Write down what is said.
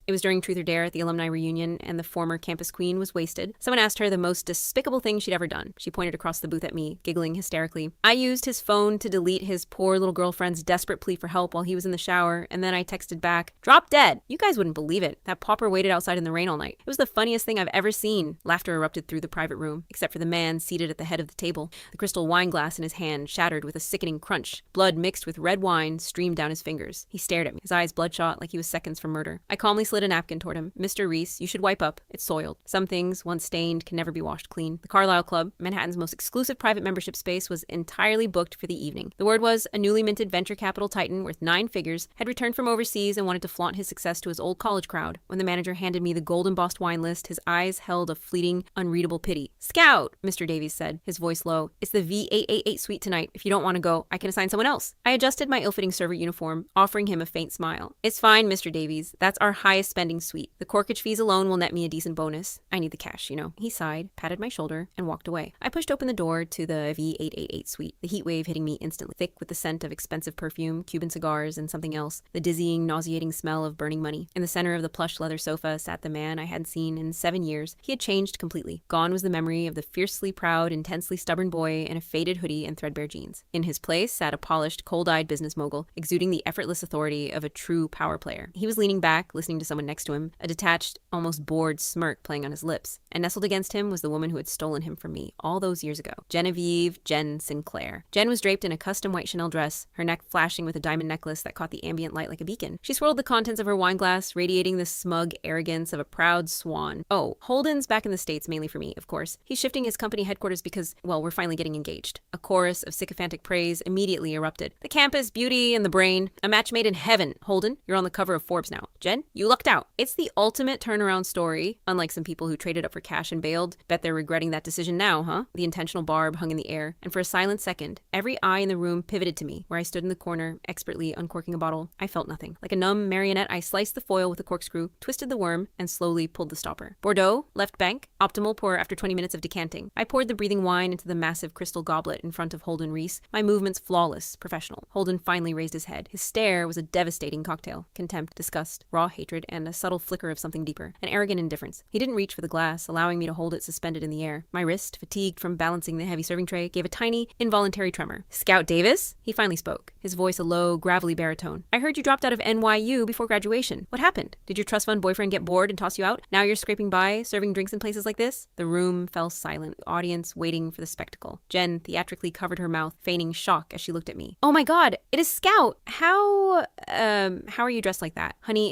It was during Truth or Dare at the alumni reunion, and the former campus queen was wasted. Someone asked her the most despicable thing she'd ever done. She pointed across the booth at me, giggling hysterically. I used his phone to delete his poor little girlfriend's desperate plea for help while he was in the shower, and then I texted back, "Drop dead." You guys wouldn't believe it. That pauper waited outside in the rain all night. It was the funniest thing I've ever seen. Laughter erupted through the private room, except for the man seated at the head of the table. The crystal wine glass in his hand shattered with a sickening crunch. Blood mixed with red wine streamed down his fingers. He stared at me, his eyes bloodshot like he was seconds from murder. I calmly slid a napkin toward him. "Mr. Reese, you should wipe up. It's soiled. Some things, once stained, can never be washed clean." The Carlisle Club, Manhattan's most exclusive private membership space, was entirely booked for the evening. The word was a newly minted venture capital titan worth 9 figures had returned from overseas and wanted to flaunt his success to his old college crowd. When the manager handed me the gold-embossed wine list, his eyes held a fleeting, unreadable pity. "Scout," Mr. Davies said, his voice low. "It's the V888 suite tonight. If you don't want to go, I can assign someone else." I adjusted my ill-fitting server uniform, offering him a faint smile. "It's fine, Mr. Davies. That's our highest spending suite. The corkage fees alone will net me a decent bonus. I need the cash, you know." He sighed, patted my shoulder, and walked away. I pushed open the door to the V888 suite, the heat wave hitting me instantly, thick with the scent of expensive perfume, Cuban cigars, and something else, the dizzying, nauseating smell of burning money. In the center of the plush leather sofa sat the man I hadn't seen in 7 years. He had changed completely. Gone was the memory of the fiercely proud, intensely stubborn boy in a faded hoodie and threadbare jeans. In his place sat a polished, cold-eyed business mogul, exuding the effortless authority of a true power player. He was leaning back, listening to someone next to him, a detached, almost bored smirk playing on his lips. And nestled against him was the woman who had stolen him from me all those years ago, Genevieve Jen Sinclair. Jen was draped in a custom white Chanel dress, her neck flashing with a diamond necklace that caught the ambient light like a beacon. She swirled the contents of her wine glass, radiating the smug arrogance of a proud swan. Oh, Holden's back in the States mainly for me, of course. He's shifting his company headquarters because, well, we're finally getting engaged. A chorus of sycophantic praise immediately erupted. "The campus, beauty, and the brain. A match made in heaven. Holden, you're on the cover of Forbes now. Jen, you lucked out." It's the ultimate turnaround story, unlike some people who traded up for cash and bailed. Bet they're regretting that decision now, huh? The intentional barb hung in the air, and for a silent second, every eye in the room pivoted to me, where I stood in the corner, expertly uncorking a bottle. I felt nothing. Like a numb marionette, I sliced the foil with a corkscrew, twisted the worm, and slowly pulled the stopper. Bordeaux, left bank, optimal pour after 20 minutes of decanting. I poured the breathing wine into the massive crystal goblet in front of Holden Reese, my movements flawless, professional. Holden finally raised his head. His stare was a devastating cocktail. Contempt, disgust, raw hatred, and a subtle flicker of something deeper. An arrogant indifference. He didn't reach for the glass, allowing me to hold it suspended in the air. My wrist, fatigued from balancing the heavy serving tray, gave a tiny, involuntary tremor. "Scout Davis?" He finally spoke, his voice a low, gravelly baritone. "I heard you dropped out of NYU before graduation. What happened? Did your trust fund boyfriend get bored and toss you out? Now you're scraping by, serving drinks in places like this?" The room fell silent, the audience waiting for the spectacle. Jen theatrically covered her mouth, feigning shock as she looked at me. "Oh my God, it is Scout! How are you dressed like that? Honey,